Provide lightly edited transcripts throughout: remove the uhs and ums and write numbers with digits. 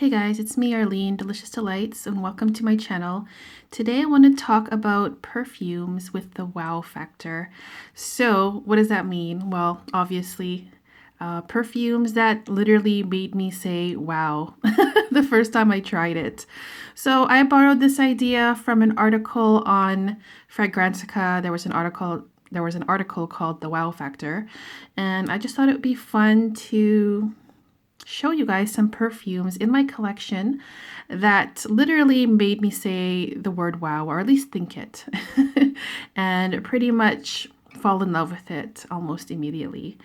Hey guys, it's me Arlene, Delicious Delights, and welcome to my channel. Today I want to talk about perfumes with the wow factor. So what does that mean? Well, obviously perfumes that literally made me say wow the first time I tried it. So I borrowed this idea from an article on Fragrantica. There was an article called The Wow Factor, and I just thought it would be fun to show you guys some perfumes in my collection that literally made me say the word wow, or at least think it, and pretty much fall in love with it almost immediately.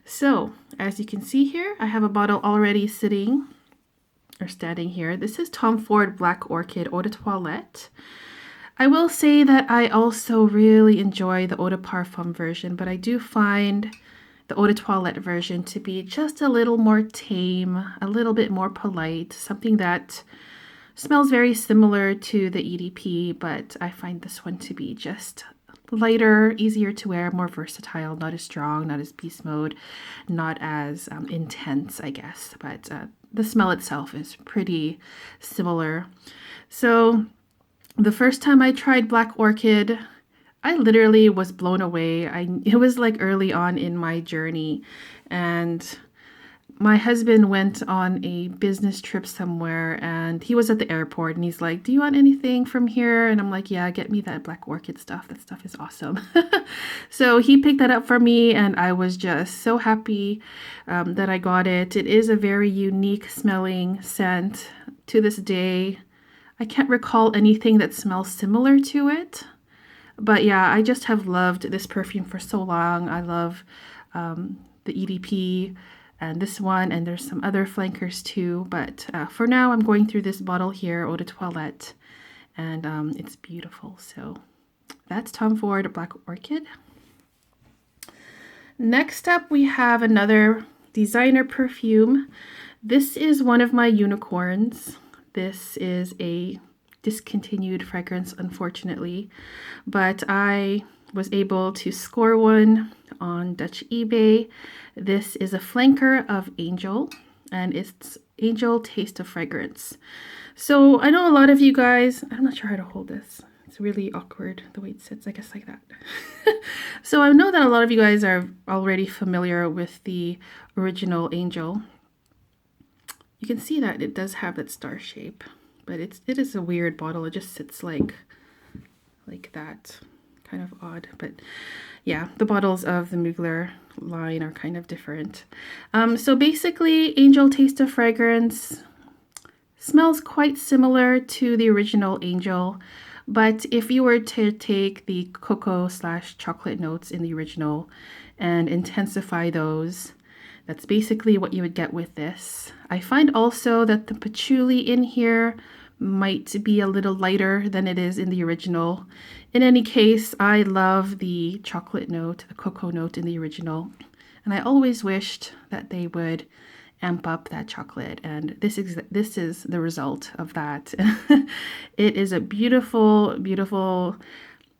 So as you can see here, I have a bottle already sitting or standing here. This is Tom Ford Black Orchid Eau de Toilette. I will say that I also really enjoy the Eau de Parfum version, but I do find the Eau de Toilette version to be just a little more tame, a little bit more polite, something that smells very similar to the EDP, but I find this one to be just lighter, easier to wear, more versatile, not as strong, not as beast mode, not as intense, I guess, but the smell itself is pretty similar. So the first time I tried Black Orchid, I literally was blown away. It was like early on in my journey, and my husband went on a business trip somewhere, and he was at the airport, and he's like, "Do you want anything from here?" And I'm like, "Yeah, get me that Black Orchid stuff. That stuff is awesome." So he picked that up for me, and I was just so happy that I got it. It is a very unique smelling scent. To this day, I can't recall anything that smells similar to it. But yeah, I just have loved this perfume for so long. I love the EDP and this one, and there's some other flankers too. But for now, I'm going through this bottle here, Eau de Toilette, and it's beautiful. So that's Tom Ford Black Orchid. Next up, we have another designer perfume. This is one of my unicorns. This is a discontinued fragrance, unfortunately, but I was able to score one on Dutch eBay. This is a flanker of Angel, and it's Angel Taste of Fragrance. So I know a lot of you guys, I'm not sure how to hold this. It's really awkward the way it sits, I guess like that. So I know that a lot of you guys are already familiar with the original Angel. You can see that it does have that star shape, but it is a weird bottle. It just sits like that, kind of odd. But yeah, the bottles of the Mugler line are kind of different. So basically, Angel Taste of Fragrance smells quite similar to the original Angel, but if you were to take the cocoa/chocolate notes in the original and intensify those, that's basically what you would get with this. I find also that the patchouli in here might be a little lighter than it is in the original. In any case, I love the chocolate note, the cocoa note in the original, and I always wished that they would amp up that chocolate, and this is the result of that. It is a beautiful, beautiful,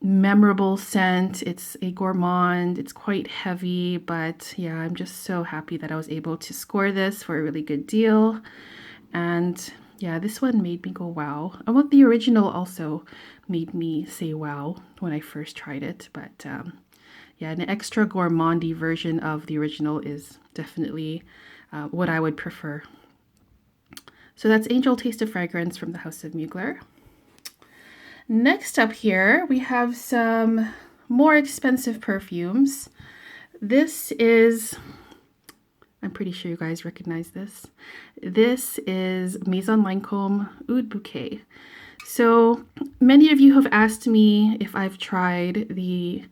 memorable scent. It's a gourmand. It's quite heavy, but yeah, I'm just so happy that I was able to score this for a really good deal. And yeah, this one made me go wow. And what the original also made me say wow when I first tried it. But yeah, an extra gourmandy version of the original is definitely what I would prefer. So that's Angel Taste of Fragrance from the House of Mugler. Next up here, we have some more expensive perfumes. This is, I'm pretty sure you guys recognize this. This is Maison Lancome Oud Bouquet. So many of you have asked me if I've tried the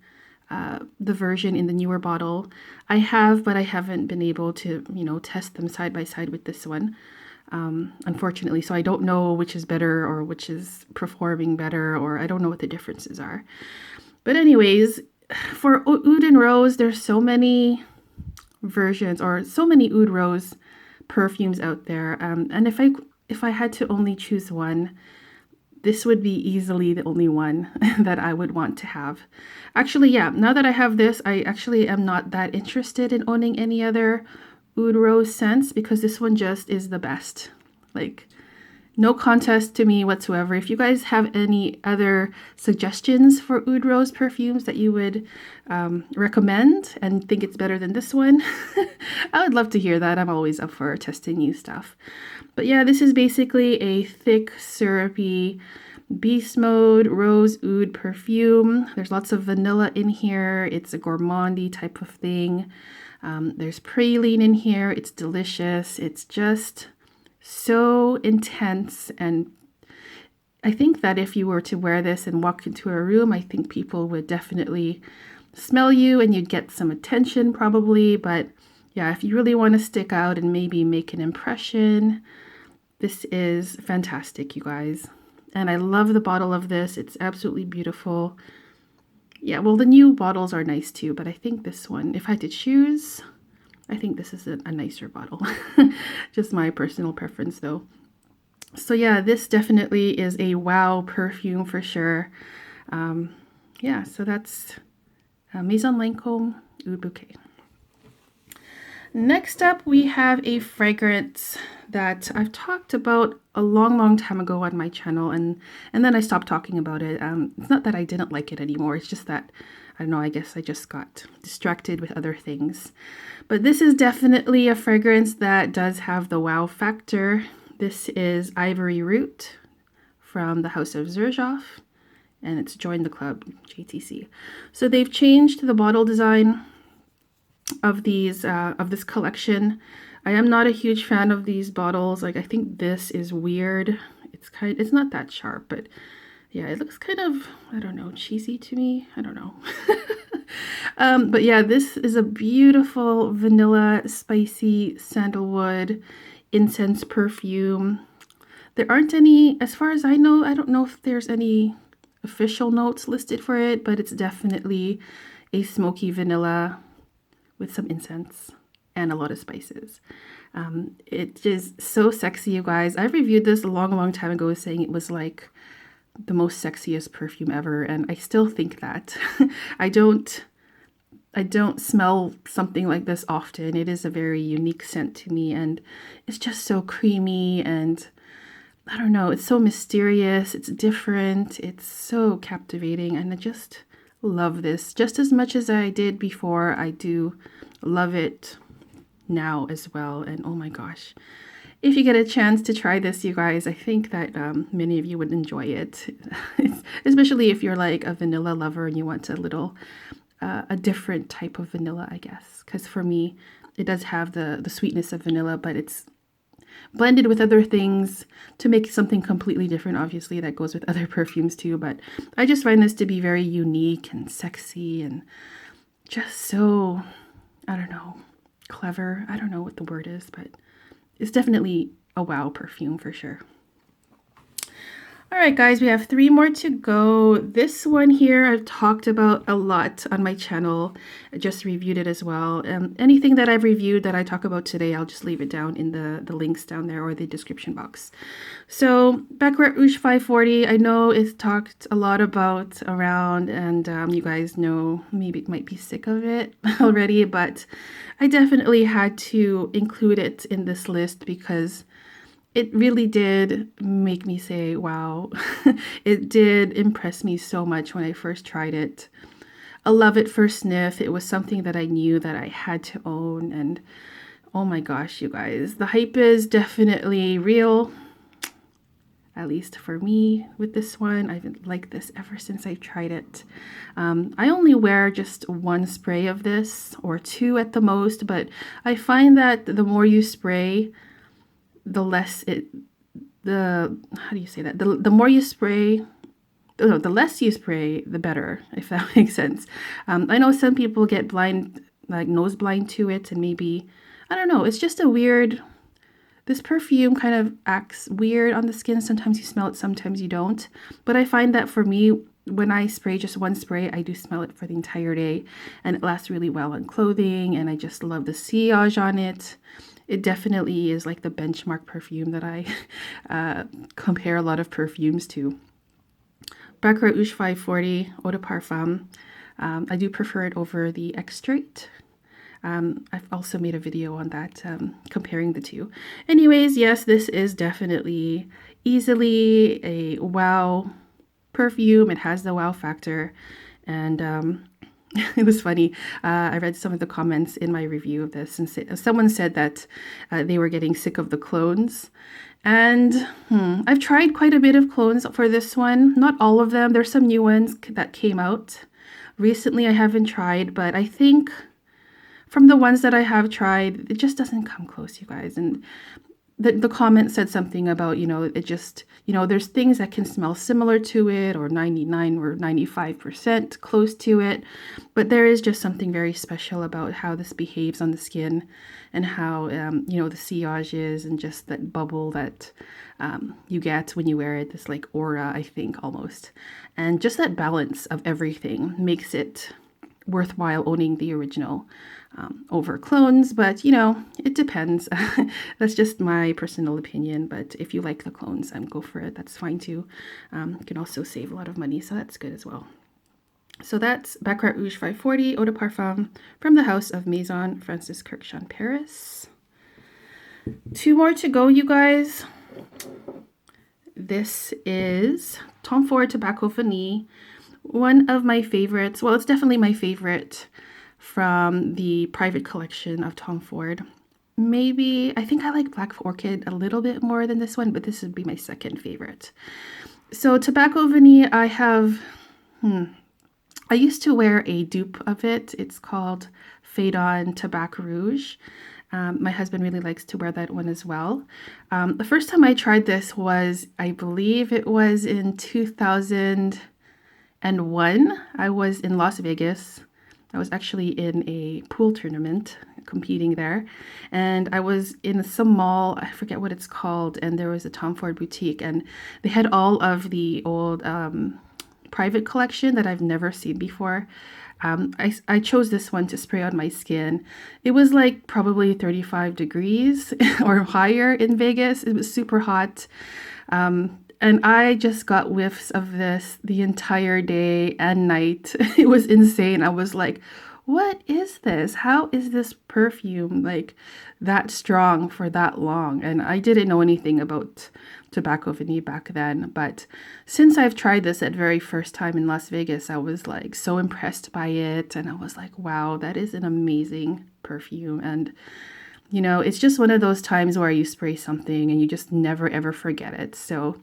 version in the newer bottle. I have, but I haven't been able to, test them side by side with this one. Unfortunately, so I don't know which is better or which is performing better, or I don't know what the differences are. But anyways, for Oud and Rose, there's so many versions or so many Oud Rose perfumes out there. And if I had to only choose one, this would be easily the only one that I would want to have. Actually, yeah, now that I have this, I actually am not that interested in owning any other Oud Rose scents because this one just is the best Like, no contest to me whatsoever. If you guys have any other suggestions for Oud Rose perfumes that you would recommend and think it's better than this one, I would love to hear that. I'm always up for testing new stuff. But yeah, this is basically a thick, syrupy Beast Mode Rose Oud perfume. There's lots of vanilla in here. It's a gourmandy type of thing. There's praline in here. It's delicious. It's just so intense, and I think that if you were to wear this and walk into a room, I think people would definitely smell you and you'd get some attention probably. But yeah, if you really want to stick out and maybe make an impression, this is fantastic, you guys. And I love the bottle of this. It's absolutely beautiful. Yeah, well, the new bottles are nice too, but I think this one, if I had to choose, I think this is a nicer bottle. Just my personal preference though. So yeah, this definitely is a wow perfume for sure. Yeah, so that's Maison Lancome Oud Bouquet. Next up, we have a fragrance that I've talked about a long time ago on my channel, and then I stopped talking about it. It's not that I didn't like it anymore. It's just that, I don't know, I guess I just got distracted with other things. But this is definitely a fragrance that does have the wow factor. This is Ivory Root from the House of Xerjoff, and it's Join the Club, JTC. So they've changed the bottle design of these of this collection. I am not a huge fan of these bottles. Like, I think this is weird. It's not that sharp, but yeah, it looks kind of, I don't know, cheesy to me. I don't know. But yeah, this is a beautiful vanilla, spicy sandalwood incense perfume. There aren't any, as far as I know, I don't know if there's any official notes listed for it, but it's definitely a smoky vanilla with some incense and a lot of spices. It is so sexy, you guys. I reviewed this a long time ago saying it was like the most sexiest perfume ever, and I still think that. I don't smell something like this often. It is a very unique scent to me, and it's just so creamy, and I don't know, it's so mysterious, it's different, it's so captivating, and I just love this just as much as I did before. I do love it now as well. And oh my gosh, if you get a chance to try this, you guys, I think that many of you would enjoy it. Especially if you're like a vanilla lover and you want a little a different type of vanilla, I guess, because for me it does have the sweetness of vanilla, but it's blended with other things to make something completely different. Obviously that goes with other perfumes too, but I just find this to be very unique and sexy and just so, I don't know, clever. I don't know what the word is, but it's definitely a wow perfume for sure. All right, guys, we have 3 more to go. This one here I've talked about a lot on my channel. I just reviewed it as well. Anything that I've reviewed that I talk about today, I'll just leave it down in the links down there or the description box. So Baccarat Rouge 540, I know it's talked a lot about around, and you guys know maybe it might be sick of it already, but I definitely had to include it in this list because it really did make me say, wow. It did impress me so much when I first tried it. A love at first sniff. It was something that I knew that I had to own. And oh my gosh, you guys, the hype is definitely real. At least for me with this one. I've liked this ever since I tried it. I only wear just 1 spray of this, or 2 at the most, but I find that the more you spray, the less how do you say that? The more you spray, no, the less you spray, the better, if that makes sense. I know some people get blind, like nose blind to it, and maybe, I don't know, it's just a weird, this perfume kind of acts weird on the skin. Sometimes you smell it, sometimes you don't. But I find that for me, when I spray just 1 spray, I do smell it for the entire day, and it lasts really well on clothing, and I just love the sillage on it. It definitely is like the benchmark perfume that I compare a lot of perfumes to. Baccarat Rouge 540 Eau de Parfum. I do prefer it over the Extrait. I've also made a video on that, comparing the two. Anyways, yes, this is definitely easily a wow perfume. It has the wow factor. And it was funny. I read some of the comments in my review of this, and someone said that they were getting sick of the clones. And I've tried quite a bit of clones for this one. Not all of them. There's some new ones that came out recently I haven't tried, but I think from the ones that I have tried, it just doesn't come close, you guys. And the comment said something about, it just, there's things that can smell similar to it, or 99 or 95% close to it. But there is just something very special about how this behaves on the skin, and how, the sillage is, and just that bubble that you get when you wear it, this like aura, I think, almost. And just that balance of everything makes it worthwhile owning the original over clones. But it depends. That's just my personal opinion. But if you like the clones, go for it. That's fine too. You can also save a lot of money, so that's good as well. So that's Baccarat Rouge 540 Eau de Parfum from the house of Maison, Francis Kurkdjian, Paris. 2 more to go, you guys. This is Tom Ford Tobacco Vanille. One of my favorites. Well, it's definitely my favorite from the private collection of Tom Ford. Maybe, I think I like Black Orchid a little bit more than this one, but this would be my second favorite. So Tobacco Vanille, I used to wear a dupe of it. It's called Fade On Tobacco Rouge. My husband really likes to wear that one as well. The first time I tried this was, I believe it was in 2001. I was in Las Vegas. I was actually in a pool tournament competing there. And I was in some mall, I forget what it's called, and there was a Tom Ford boutique, and they had all of the old private collection that I've never seen before. I chose this one to spray on my skin. It was like probably 35 degrees or higher in Vegas. It was super hot. And I just got whiffs of this the entire day and night. It was insane. I was like, what is this? How is this perfume like that strong for that long? And I didn't know anything about Tobacco Vanille back then. But since I've tried this at very first time in Las Vegas, I was like so impressed by it. And I was like, wow, that is an amazing perfume. And it's just one of those times where you spray something and you just never ever forget it. So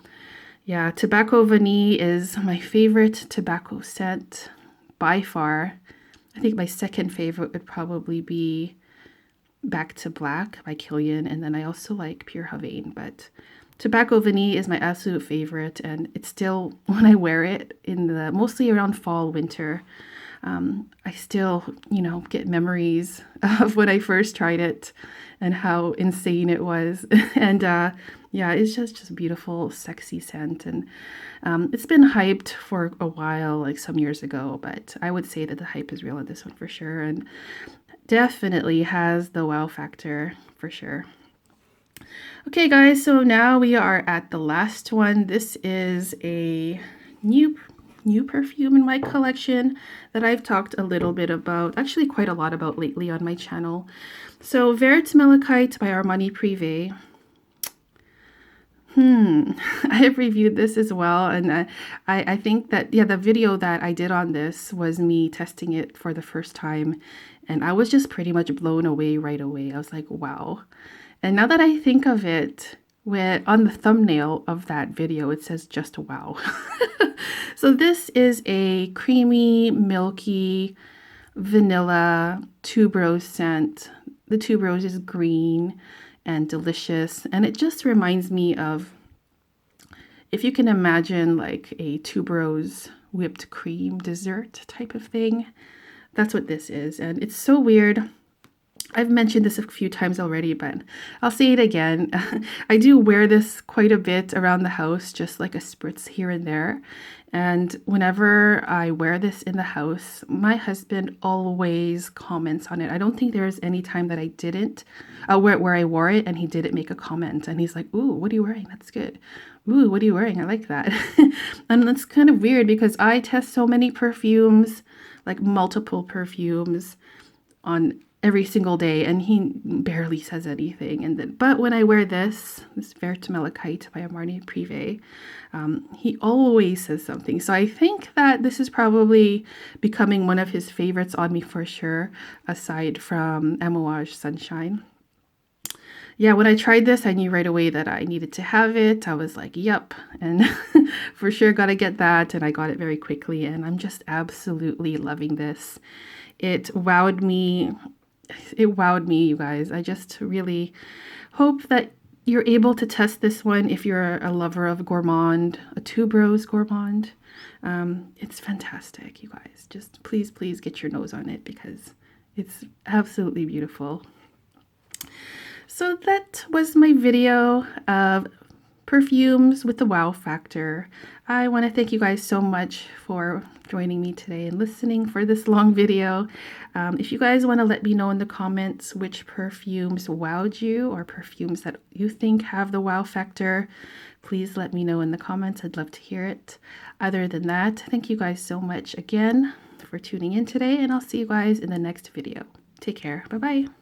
yeah, Tobacco Vanille is my favorite tobacco scent by far. I think my second favorite would probably be Back to Black by Kurkdjian, and then I also like Pure Havane. But Tobacco Vanille is my absolute favorite, and it's still, when I wear it mostly around fall, winter, I still, get memories of when I first tried it and how insane it was. And yeah, it's just beautiful, sexy scent. And it's been hyped for a while, like some years ago, but I would say that the hype is real on this one for sure. And definitely has the wow factor for sure. Okay, guys, so now we are at the last one. This is a new perfume in my collection that I've talked a little bit about, actually quite a lot about lately on my channel. So Vert Malachite by Armani Prive. I have reviewed this as well, and I think that, yeah, the video that I did on this was me testing it for the first time, and I was just pretty much blown away right away. I was like, wow. And now that I think of it, on the thumbnail of that video, it says just wow. So this is a creamy, milky, vanilla tuberose scent. The tuberose is green and delicious, and it just reminds me of, if you can imagine like a tuberose whipped cream dessert type of thing, that's what this is. And it's so weird. I've mentioned this a few times already, but I'll say it again. I do wear this quite a bit around the house, just like a spritz here and there. And whenever I wear this in the house, my husband always comments on it. I don't think there's any time that I didn't, where I wore it and he didn't make a comment. And he's like, ooh, what are you wearing? That's good. Ooh, what are you wearing? I like that. And that's kind of weird because I test so many perfumes, like multiple perfumes on every single day, and he barely says anything. And then, but when I wear this Verte Malachite by Armani Prive, he always says something. So I think that this is probably becoming one of his favorites on me for sure, aside from Amouage Sunshine. Yeah, when I tried this, I knew right away that I needed to have it. I was like, yep, and for sure gotta get that, and I got it very quickly, and I'm just absolutely loving this. It wowed me. It wowed me, you guys. I just really hope that you're able to test this one if you're a lover of gourmand, a tuberose gourmand. It's fantastic, you guys. Just please, please get your nose on it because it's absolutely beautiful. So that was my video of perfumes with the wow factor. I want to thank you guys so much for joining me today and listening for this long video. If you guys want to let me know in the comments which perfumes wowed you or perfumes that you think have the wow factor, please let me know in the comments. I'd love to hear it. Other than that, thank you guys so much again for tuning in today, and I'll see you guys in the next video. Take care. Bye-bye.